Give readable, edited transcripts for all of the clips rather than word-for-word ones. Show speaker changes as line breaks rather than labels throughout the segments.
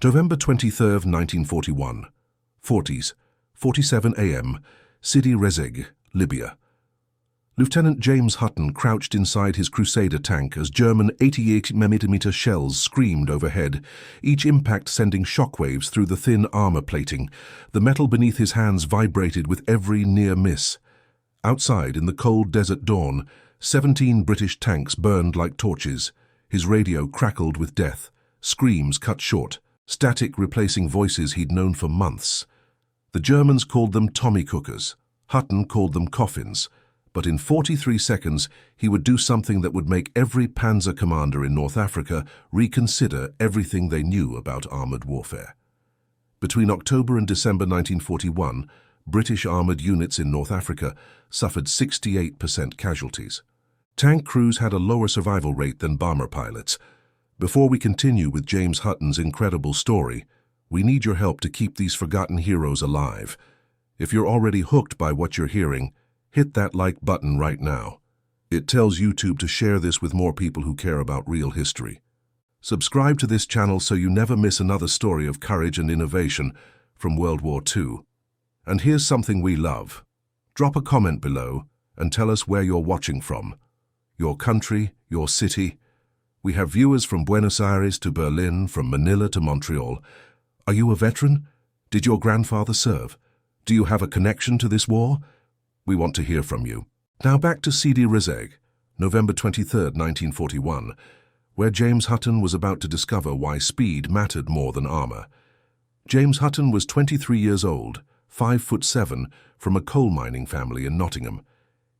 November 23, 1941. 40s, 47 a.m., Sidi Rezegh, Libya. Lieutenant James Hutton crouched inside his Crusader tank as German 88mm shells screamed overhead, each impact sending shockwaves through the thin armor plating. The metal beneath his hands vibrated with every near miss. Outside, in the cold desert dawn, 17 British tanks burned like torches. His radio crackled with death, screams cut short, static replacing voices he'd known for months. The Germans called them Tommy cookers. Hutton called them coffins. But in 43 seconds, he would do something that would make every panzer commander in North Africa reconsider everything they knew about armored warfare. Between October and December 1941, British armored units in North Africa suffered 68% casualties. Tank crews had a lower survival rate than bomber pilots. Before we continue with James Hutton's incredible story, we need your help to keep these forgotten heroes alive. If you're already hooked by what you're hearing, hit that like button right now. It tells YouTube to share this with more people who care about real history. Subscribe to this channel so you never miss another story of courage and innovation from World War II. And here's something we love. Drop a comment below and tell us where you're watching from. Your country, your city. We have viewers from Buenos Aires to Berlin, from Manila to Montreal. Are you a veteran? Did your grandfather serve? Do you have a connection to this war? We want to hear from you. Now back to Sidi Rezegh, November 23, 1941, where James Hutton was about to discover why speed mattered more than armor. James Hutton was 23 years old, 5'7", from a coal mining family in Nottingham.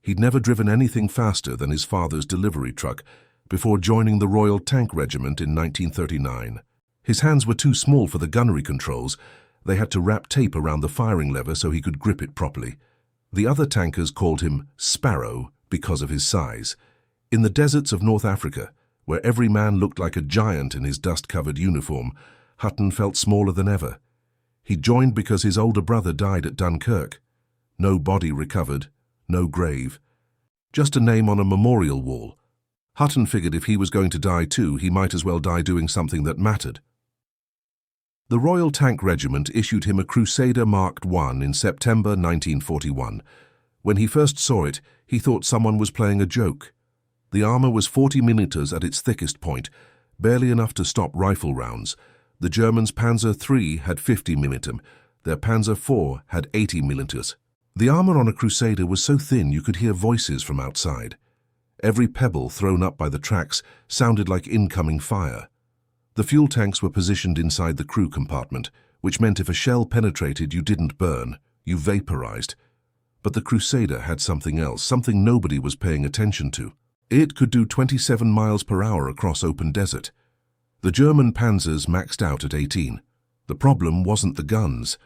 He'd never driven anything faster than his father's delivery truck before joining the Royal Tank Regiment in 1939. His hands were too small for the gunnery controls. They had to wrap tape around the firing lever so he could grip it properly. The other tankers called him Sparrow because of his size. In the deserts of North Africa, where every man looked like a giant in his dust-covered uniform, Hutton felt smaller than ever. He joined because his older brother died at Dunkirk. No body recovered, no grave. Just a name on a memorial wall. Hutton figured if he was going to die too, he might as well die doing something that mattered. The Royal Tank Regiment issued him a Crusader Mark I in September 1941. When he first saw it, he thought someone was playing a joke. The armor was 40 millimeters at its thickest point, barely enough to stop rifle rounds. The Germans' Panzer III had 50 millimeter, their Panzer IV had 80 millimeters. The armor on a Crusader was so thin you could hear voices from outside. Every pebble thrown up by the tracks sounded like incoming fire. The fuel tanks were positioned inside the crew compartment, which meant if a shell penetrated, you didn't burn, you vaporized. But the Crusader had something else, something nobody was paying attention to. It could do 27 miles per hour across open desert. The German Panzers maxed out at 18. The problem wasn't the guns.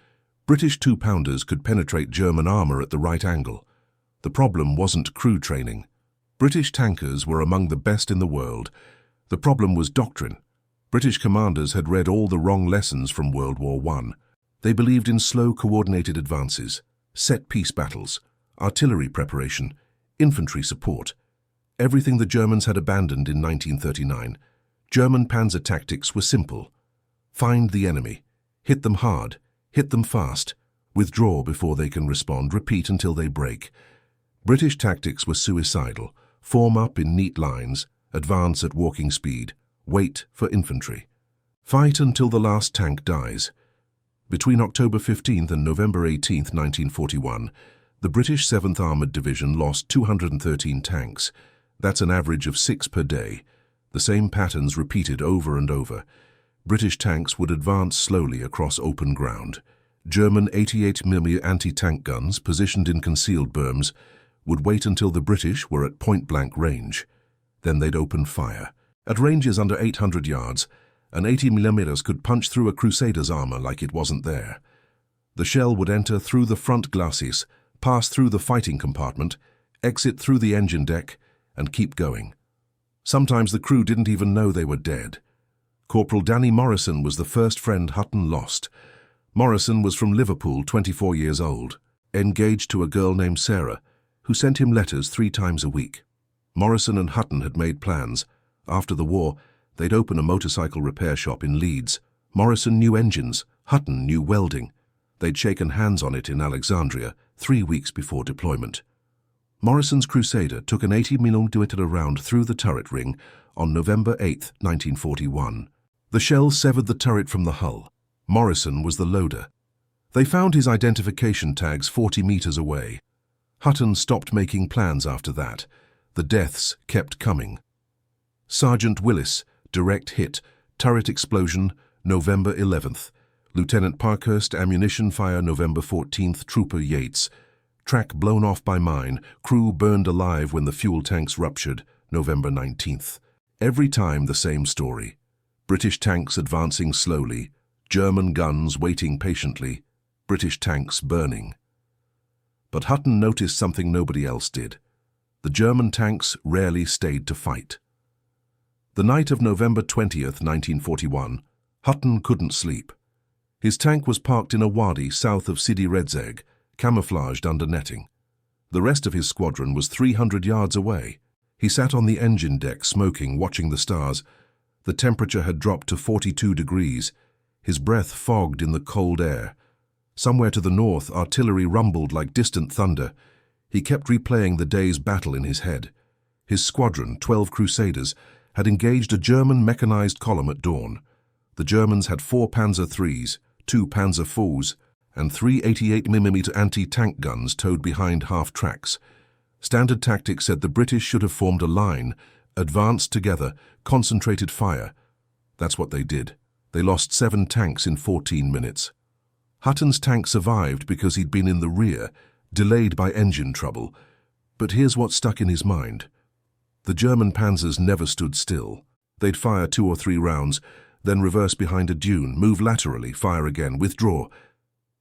British 2-pounders could penetrate German armor at the right angle. The problem wasn't crew training. British tankers were among the best in the world. The problem was doctrine. British commanders had read all the wrong lessons from World War I. They believed in slow, coordinated advances, set-piece battles, artillery preparation, infantry support. Everything the Germans had abandoned in 1939. German panzer tactics were simple. Find the enemy. Hit them hard. Hit them fast. Withdraw before they can respond. Repeat until they break. British tactics were suicidal. Form up in neat lines. Advance at walking speed. Wait for infantry. Fight until the last tank dies. Between October 15th and November 18th, 1941, the British 7th Armoured Division lost 213 tanks. That's an average of 6 per day. The same patterns repeated over and over. British tanks would advance slowly across open ground. German 88mm anti-tank guns, positioned in concealed berms, would wait until the British were at point-blank range. Then they'd open fire. At ranges under 800 yards, an 80mm could punch through a Crusader's armor like it wasn't there. The shell would enter through the front glacis, pass through the fighting compartment, exit through the engine deck, and keep going. Sometimes the crew didn't even know they were dead. Corporal Danny Morrison was the first friend Hutton lost. Morrison was from Liverpool, 24 years old, engaged to a girl named Sarah, who sent him letters 3 times a week. Morrison and Hutton had made plans. After the war, they'd open a motorcycle repair shop in Leeds. Morrison knew engines, Hutton knew welding. They'd shaken hands on it in Alexandria 3 weeks before deployment. Morrison's Crusader took an 80mm round through the turret ring on November 8, 1941. The shell severed the turret from the hull. Morrison was the loader. They found his identification tags 40 meters away. Hutton stopped making plans after that. The deaths kept coming. Sergeant Willis, direct hit, turret explosion, November 11th. Lieutenant Parkhurst, ammunition fire, November 14th. Trooper Yates, track blown off by mine, crew burned alive when the fuel tanks ruptured, November 19th. Every time the same story. British tanks advancing slowly, German guns waiting patiently, British tanks burning. But Hutton noticed something nobody else did. The German tanks rarely stayed to fight. The night of November 20th, 1941, Hutton couldn't sleep. His tank was parked in a wadi south of Sidi Rezegh, camouflaged under netting. The rest of his squadron was 300 yards away. He sat on the engine deck smoking, watching the stars. The temperature had dropped to 42 degrees. His breath fogged in the cold air. Somewhere to the north, artillery rumbled like distant thunder. He kept replaying the day's battle in his head. His squadron, 12 Crusaders, had engaged a German mechanized column at dawn. The Germans had 4 Panzer IIIs, 2 Panzer IVs, and 3 88mm anti-tank guns towed behind half-tracks. Standard tactics said the British should have formed a line, advanced together, concentrated fire. That's what they did. They lost 7 tanks in 14 minutes. Hutton's tank survived because he'd been in the rear, delayed by engine trouble. But here's what stuck in his mind. The German panzers never stood still. They'd fire 2 or 3 rounds, then reverse behind a dune, move laterally, fire again, withdraw.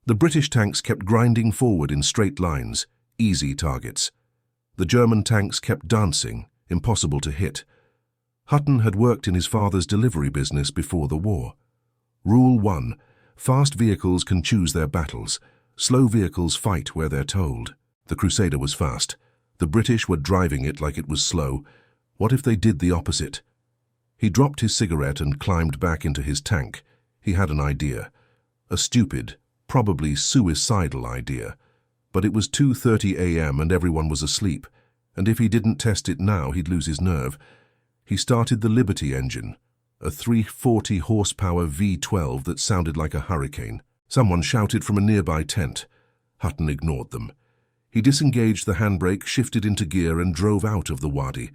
The British tanks kept grinding forward in straight lines, easy targets. The German tanks kept dancing, impossible to hit. Hutton had worked in his father's delivery business before the war. Rule 1. Fast vehicles can choose their battles. Slow vehicles fight where they're told. The Crusader was fast. The British were driving it like it was slow. What if they did the opposite? He dropped his cigarette and climbed back into his tank. He had an idea. A stupid, probably suicidal idea. But it was 2:30 a.m. and everyone was asleep. And if he didn't test it now, he'd lose his nerve. He started the Liberty engine, a 340 horsepower V12 that sounded like a hurricane. Someone shouted from a nearby tent. Hutton ignored them. He disengaged the handbrake, shifted into gear and drove out of the wadi.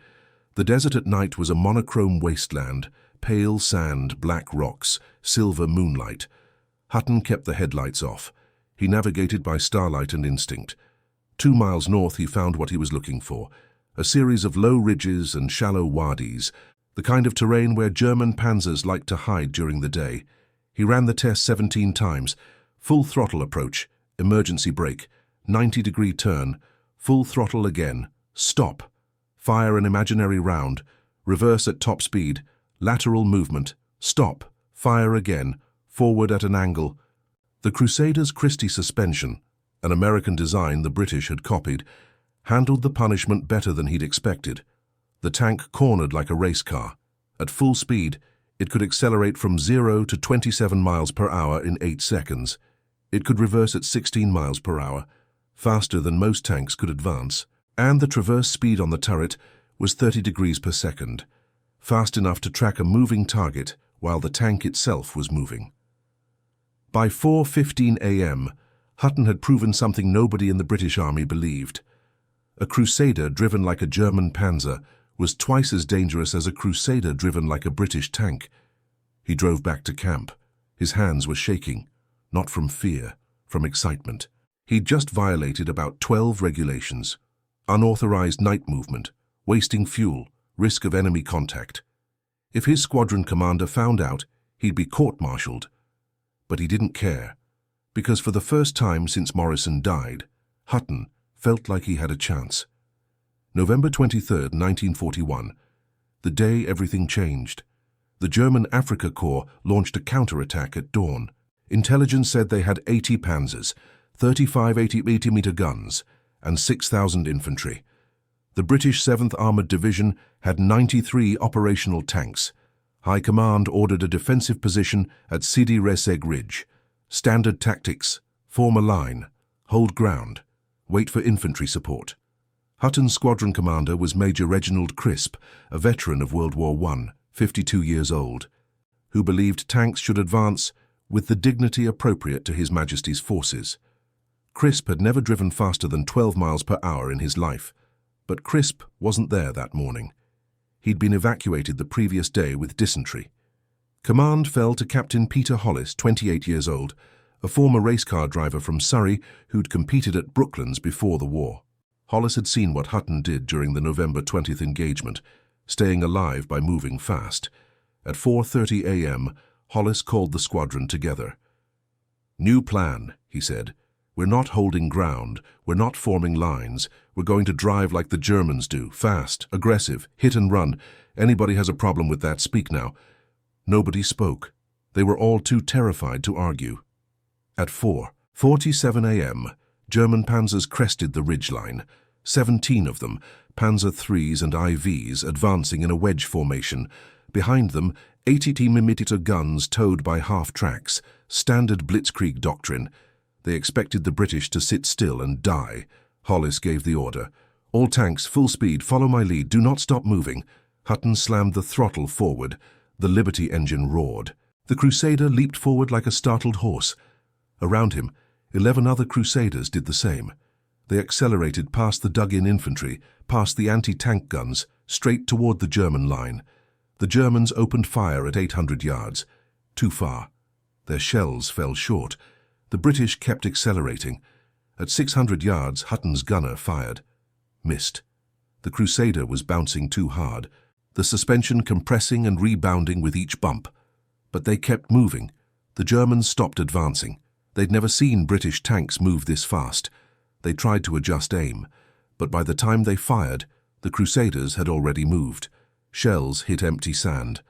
The desert at night was a monochrome wasteland, pale sand, black rocks, silver moonlight. Hutton kept the headlights off. He navigated by starlight and instinct. 2 miles north he found what he was looking for, a series of low ridges and shallow wadis, the kind of terrain where German panzers liked to hide during the day. He ran the test 17 times, full throttle approach, emergency brake, 90-degree turn, full throttle again, stop, fire an imaginary round, reverse at top speed, lateral movement, stop, fire again, forward at an angle. The Crusader's Christie suspension, an American design the British had copied, handled the punishment better than he'd expected. The tank cornered like a race car. At full speed, it could accelerate from 0 to 27 miles per hour in 8 seconds. It could reverse at 16 miles per hour, faster than most tanks could advance, and the traverse speed on the turret was 30 degrees per second, fast enough to track a moving target while the tank itself was moving. By 4:15 a.m., Hutton had proven something nobody in the British Army believed. A Crusader driven like a German panzer was twice as dangerous as a Crusader driven like a British tank. He drove back to camp. His hands were shaking, not from fear, from excitement. He'd just violated about 12 regulations. Unauthorized night movement, wasting fuel, risk of enemy contact. If his squadron commander found out, he'd be court-martialed. But he didn't care, because for the first time since Morrison died, Hutton felt like he had a chance. November 23, 1941, the day everything changed. The German Afrika Korps launched a counterattack at dawn. Intelligence said they had 80 panzers, 35 80mm guns, and 6,000 infantry. The British 7th Armoured Division had 93 operational tanks. High Command ordered a defensive position at Sidi Rezegh Ridge. Standard tactics: form a line, hold ground, wait for infantry support. Hutton's squadron commander was Major Reginald Crisp, a veteran of World War I, 52 years old, who believed tanks should advance with the dignity appropriate to His Majesty's forces. Crisp had never driven faster than 12 miles per hour in his life, but Crisp wasn't there that morning. He'd been evacuated the previous day with dysentery. Command fell to Captain Peter Hollis, 28 years old, a former race car driver from Surrey who'd competed at Brooklands before the war. Hollis had seen what Hutton did during the November 20th engagement, staying alive by moving fast. At 4:30 a.m., Hollis called the squadron together. "New plan," he said. "We're not holding ground, we're not forming lines, we're going to drive like the Germans do, fast, aggressive, hit and run. Anybody has a problem with that, speak now." Nobody spoke. They were all too terrified to argue. At 4:47 a.m., German panzers crested the ridgeline, 17 of them, Panzer IIIs and IVs, advancing in a wedge formation. Behind them, 80mm guns towed by half-tracks, standard blitzkrieg doctrine. They expected the British to sit still and die. Hollis gave the order. "All tanks, full speed, follow my lead, do not stop moving." Hutton slammed the throttle forward. The Liberty engine roared. The Crusader leaped forward like a startled horse. Around him, 11 other Crusaders did the same. They accelerated past the dug-in infantry, past the anti-tank guns, straight toward the German line. The Germans opened fire at 800 yards. Too far. Their shells fell short. The British kept accelerating. At 600 yards, Hutton's gunner fired. Missed. The Crusader was bouncing too hard, the suspension compressing and rebounding with each bump. But they kept moving. The Germans stopped advancing. They'd never seen British tanks move this fast. They tried to adjust aim, but by the time they fired, the Crusaders had already moved. Shells hit empty sand.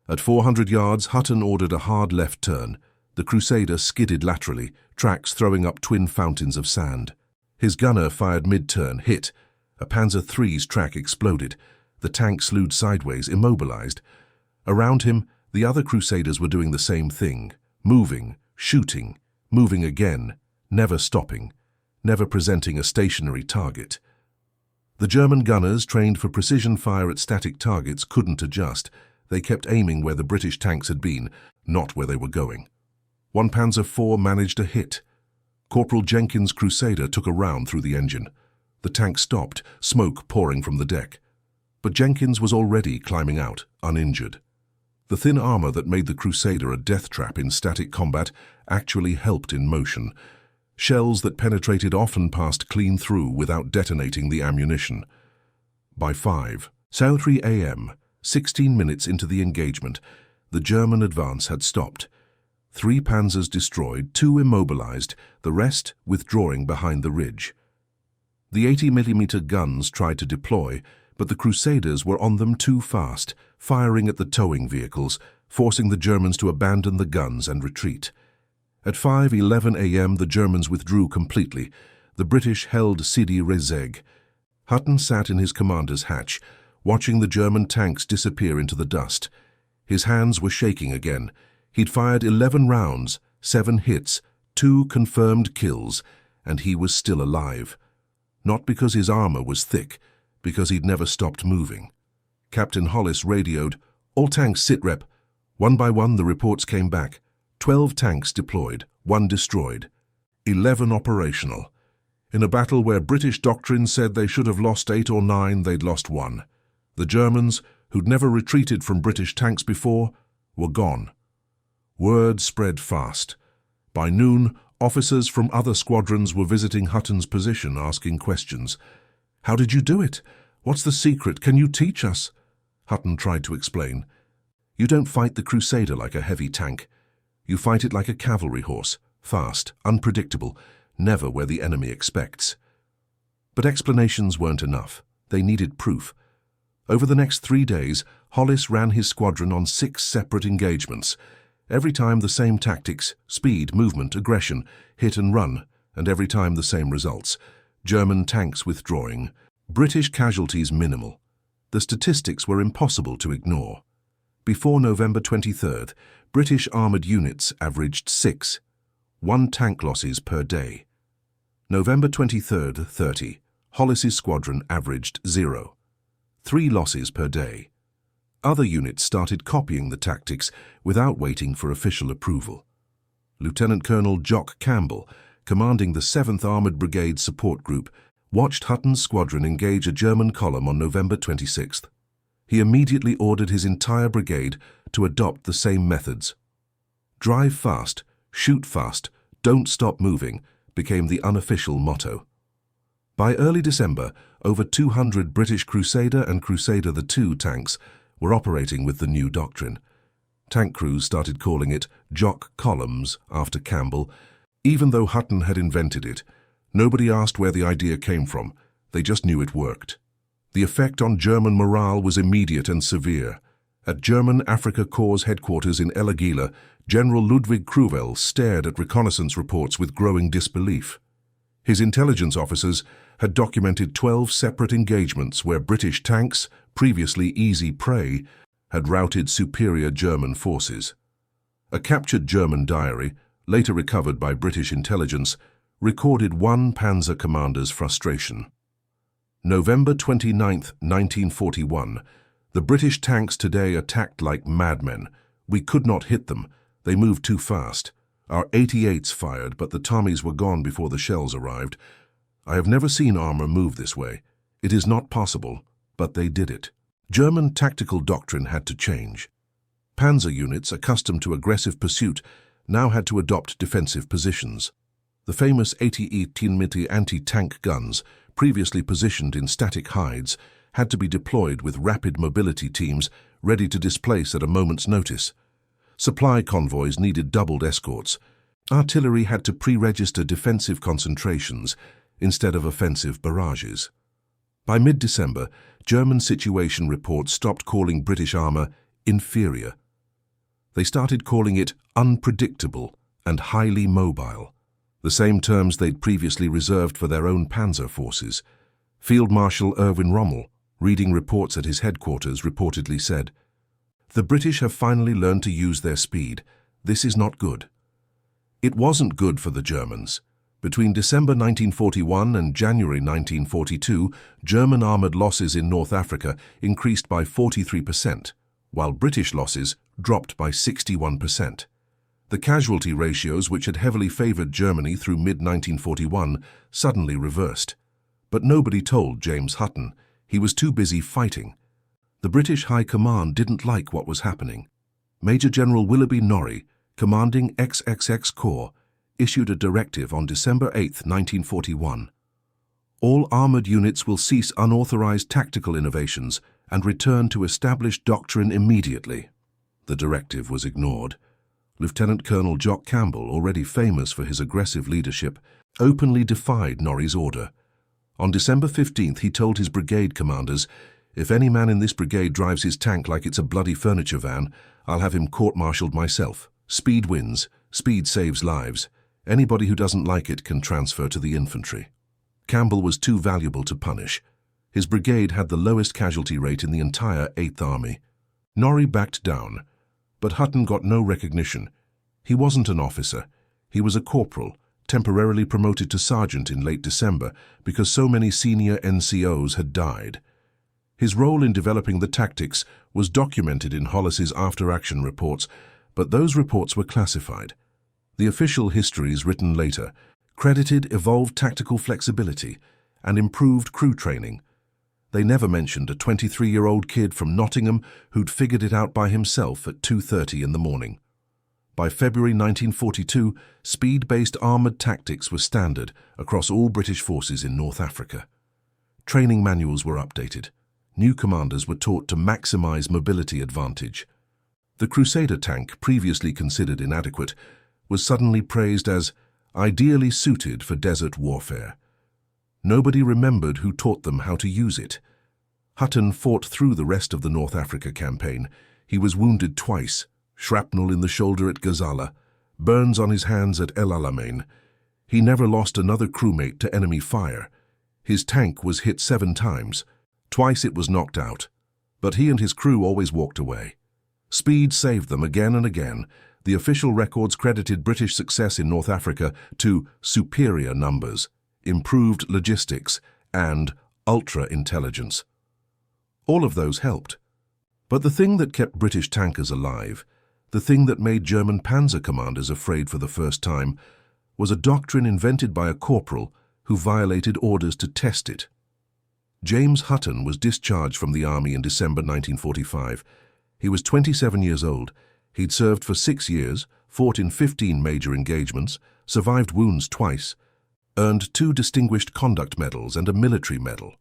At 400 yards, Hutton ordered a hard left turn. The Crusader skidded laterally, tracks throwing up twin fountains of sand. His gunner fired mid-turn, hit. A Panzer III's track exploded. The tank slewed sideways, immobilized. Around him, the other Crusaders were doing the same thing, moving, shooting, moving again, never stopping, never presenting a stationary target. The German gunners, trained for precision fire at static targets, couldn't adjust. They kept aiming where the British tanks had been, not where they were going. One Panzer IV managed a hit. Corporal Jenkins' Crusader took a round through the engine. The tank stopped, smoke pouring from the deck. But Jenkins was already climbing out, uninjured. The thin armor that made the Crusader a death trap in static combat actually helped in motion. Shells that penetrated often passed clean through without detonating the ammunition. By 5:03 a.m., 16 minutes into the engagement, the German advance had stopped. 3 panzers destroyed, 2 immobilized, the rest withdrawing behind the ridge. The 80mm guns tried to deploy, but the Crusaders were on them too fast, firing at the towing vehicles, forcing the Germans to abandon the guns and retreat. At 5:11 a.m. the Germans withdrew completely. The British held Sidi Rezegh. Hutton sat in his commander's hatch, watching the German tanks disappear into the dust. His hands were shaking again. He'd fired 11 rounds, 7 hits, 2 confirmed kills, and he was still alive. Not because his armor was thick, because he'd never stopped moving. Captain Hollis radioed, "All tanks sit rep." One by one the reports came back. 12 tanks deployed, 1 destroyed, 11 operational. In a battle where British doctrine said they should have lost 8 or 9, they'd lost 1. The Germans, who'd never retreated from British tanks before, were gone. Word spread fast. By noon, officers from other squadrons were visiting Hutton's position, asking questions. "How did you do it? What's the secret? Can you teach us?" Hutton tried to explain. "You don't fight the Crusader like a heavy tank. You fight it like a cavalry horse, fast, unpredictable, never where the enemy expects." But explanations weren't enough. They needed proof. Over the next 3 days, Hollis ran his squadron on 6 separate engagements. Every time the same tactics, speed, movement, aggression, hit and run, and every time the same results. German tanks withdrawing, British casualties minimal. The statistics were impossible to ignore. Before November 23rd, British armoured units averaged 1 tank losses per day. November 23rd, 30, Hollis's squadron averaged 3 losses per day. Other units started copying the tactics without waiting for official approval. Lieutenant Colonel Jock Campbell, commanding the 7th Armoured Brigade Support Group, watched Hutton's squadron engage a German column on November 26th. He immediately ordered his entire brigade to adopt the same methods. Drive fast, shoot fast, don't stop moving became the unofficial motto. By early December, over 200 British Crusader and Crusader II tanks were operating with the new doctrine. Tank crews started calling it Jock Columns after Campbell. Even though Hutton had invented it, nobody asked where the idea came from. They just knew it worked. The effect on German morale was immediate and severe. At German Africa Corps' headquarters in El Agheila, General Ludwig Kruvel stared at reconnaissance reports with growing disbelief. His intelligence officers had documented 12 separate engagements where British tanks, previously easy prey, had routed superior German forces. A captured German diary, later recovered by British intelligence, recorded one panzer commander's frustration. November 29, 1941. The British tanks today attacked like madmen. We could not hit them. They moved too fast. Our 88s fired, but the Tommies were gone before the shells arrived. I have never seen armor move this way. It is not possible, but they did it. German tactical doctrine had to change. Panzer units, accustomed to aggressive pursuit, now had to adopt defensive positions. The famous 80 mm anti-tank guns, previously positioned in static hides, had to be deployed with rapid mobility teams ready to displace at a moment's notice. Supply convoys needed doubled escorts. Artillery had to pre-register defensive concentrations instead of offensive barrages. By mid-December, German situation reports stopped calling British armour inferior. They started calling it unpredictable and highly mobile, the same terms they'd previously reserved for their own panzer forces. Field Marshal Erwin Rommel, reading reports at his headquarters, reportedly said, "The British have finally learned to use their speed. This is not good." It wasn't good for the Germans. Between December 1941 and January 1942, German armoured losses in North Africa increased by 43%, while British losses dropped by 61%. The casualty ratios, which had heavily favoured Germany through mid-1941, suddenly reversed. But nobody told James Hutton. He was too busy fighting. The British High Command didn't like what was happening. Major General Willoughby Norrie, commanding XXX Corps, issued a directive on December 8, 1941. All armoured units will cease unauthorised tactical innovations and return to established doctrine immediately. The directive was ignored. Lieutenant Colonel Jock Campbell, already famous for his aggressive leadership, openly defied Norrie's order. On December 15th, he told his brigade commanders, "If any man in this brigade drives his tank like it's a bloody furniture van, I'll have him court-martialed myself. Speed wins. Speed saves lives. Anybody who doesn't like it can transfer to the infantry." Campbell was too valuable to punish. His brigade had the lowest casualty rate in the entire 8th Army. Norrie backed down, but Hutton got no recognition. He wasn't an officer. He was a corporal, temporarily promoted to sergeant in late December because so many senior NCOs had died. His role in developing the tactics was documented in Hollis's after-action reports, but those reports were classified. The official histories written later credited evolved tactical flexibility and improved crew training. They never mentioned a 23-year-old kid from Nottingham who'd figured it out by himself at 2:30 in the morning. By February 1942, speed-based armoured tactics were standard across all British forces in North Africa. Training manuals were updated. New commanders were taught to maximise mobility advantage. The Crusader tank, previously considered inadequate, was suddenly praised as ideally suited for desert warfare. Nobody remembered who taught them how to use it. Hutton fought through the rest of the North Africa campaign. He was wounded twice, shrapnel in the shoulder at Gazala, burns on his hands at El Alamein. He never lost another crewmate to enemy fire. His tank was hit 7 times. Twice it was knocked out, but he and his crew always walked away. Speed saved them again and again. The official records credited British success in North Africa to superior numbers, improved logistics, and ultra-intelligence. All of those helped. But the thing that kept British tankers alive, the thing that made German panzer commanders afraid for the first time, was a doctrine invented by a corporal who violated orders to test it. James Hutton was discharged from the army in December 1945. He was 27 years old. He'd served for 6 years, fought in 15 major engagements, survived wounds twice, earned 2 Distinguished Conduct Medals and a military medal.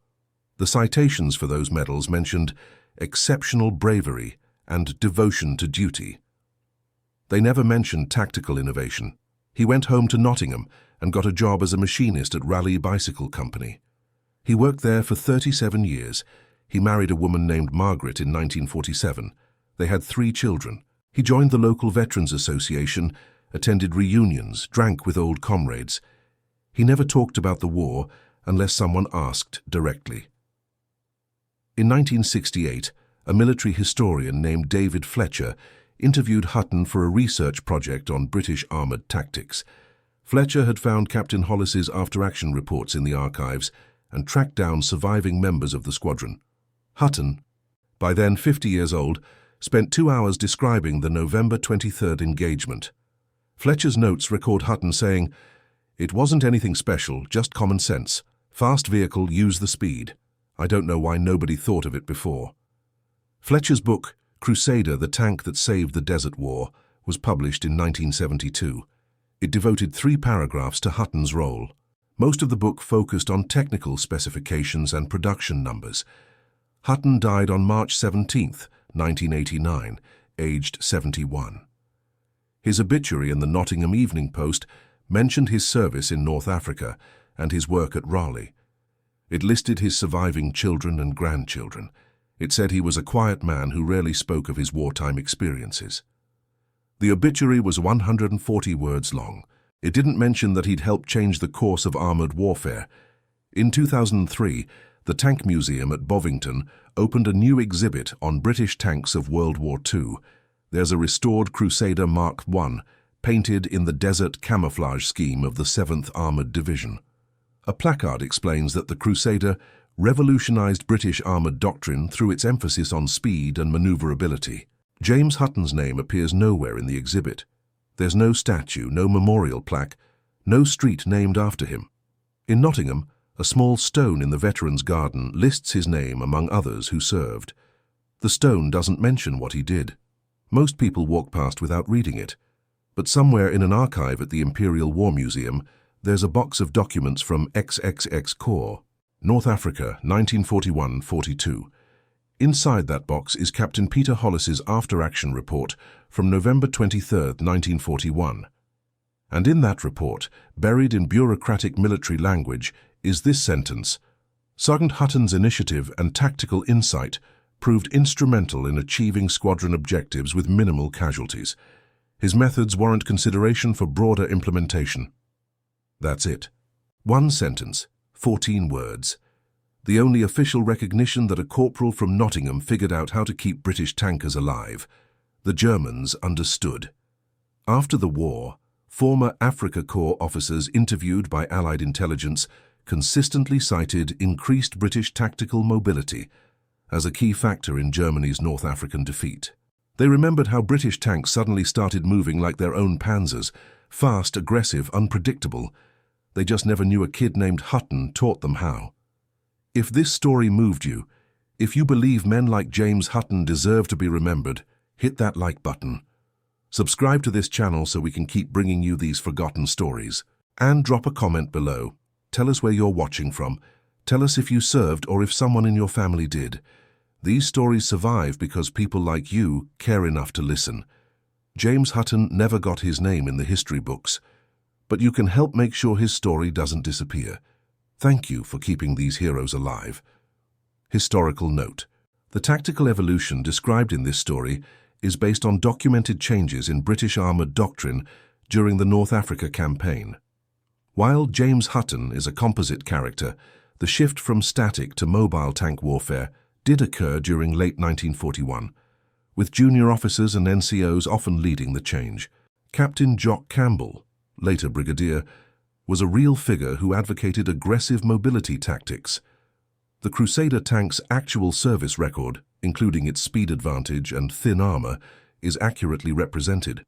The citations for those medals mentioned exceptional bravery and devotion to duty. They never mentioned tactical innovation. He went home to Nottingham and got a job as a machinist at Raleigh Bicycle Company. He worked there for 37 years. He married a woman named Margaret in 1947. They had 3 children. He joined the local Veterans Association, attended reunions, drank with old comrades. He never talked about the war unless someone asked directly. In 1968, a military historian named David Fletcher interviewed Hutton for a research project on British armoured tactics. Fletcher had found Captain Hollis's after-action reports in the archives and tracked down surviving members of the squadron. Hutton, by then 50 years old, spent 2 hours describing the November 23rd engagement. Fletcher's notes record Hutton saying, "It wasn't anything special, just common sense. Fast vehicle, use the speed. I don't know why nobody thought of it before." Fletcher's book, Crusader, the Tank That Saved the Desert War, was published in 1972. It devoted 3 paragraphs to Hutton's role. Most of the book focused on technical specifications and production numbers. Hutton died on March 17, 1989, aged 71. His obituary in the Nottingham Evening Post mentioned his service in North Africa and his work at Raleigh. It listed his surviving children and grandchildren. It said he was a quiet man who rarely spoke of his wartime experiences. The obituary was 140 words long. It didn't mention that he'd helped change the course of armoured warfare. In 2003, the Tank Museum at Bovington opened a new exhibit on British tanks of World War II. There's a restored Crusader Mark I, painted in the desert camouflage scheme of the 7th Armoured Division. A placard explains that the Crusader revolutionized British armoured doctrine through its emphasis on speed and manoeuvrability. James Hutton's name appears nowhere in the exhibit. There's no statue, no memorial plaque, no street named after him. In Nottingham, a small stone in the Veterans' Garden lists his name among others who served. The stone doesn't mention what he did. Most people walk past without reading it. But somewhere in an archive at the Imperial War Museum, there's a box of documents from XXX Corps, North Africa, 1941-42. Inside that box is Captain Peter Hollis's after-action report from November 23, 1941. And in that report, buried in bureaucratic military language, is this sentence: "Sergeant Hutton's initiative and tactical insight proved instrumental in achieving squadron objectives with minimal casualties. His methods warrant consideration for broader implementation." That's it. One sentence, 14 words. The only official recognition that a corporal from Nottingham figured out how to keep British tankers alive. The Germans understood. After the war, former Africa Corps officers interviewed by Allied intelligence consistently cited increased British tactical mobility as a key factor in Germany's North African defeat. They remembered how British tanks suddenly started moving like their own panzers, fast, aggressive, unpredictable. They just never knew a kid named Hutton taught them how. If this story moved you, if you believe men like James Hutton deserve to be remembered, hit that like button. Subscribe to this channel so we can keep bringing you these forgotten stories. And drop a comment below. Tell us where you're watching from. Tell us if you served or if someone in your family did. These stories survive because people like you care enough to listen. James Hutton never got his name in the history books, but you can help make sure his story doesn't disappear. Thank you for keeping these heroes alive. Historical note: the tactical evolution described in this story is based on documented changes in British armoured doctrine during the North Africa campaign. While James Hutton is a composite character, the shift from static to mobile tank warfare did occur during late 1941. with junior officers and NCOs often leading the change. Captain Jock Campbell, later brigadier, was a real figure who advocated aggressive mobility tactics. The Crusader tank's actual service record, including its speed advantage and thin armor, is accurately represented.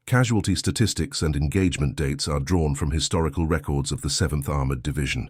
Casualty statistics and engagement dates are drawn from historical records of the 7th Armored Division.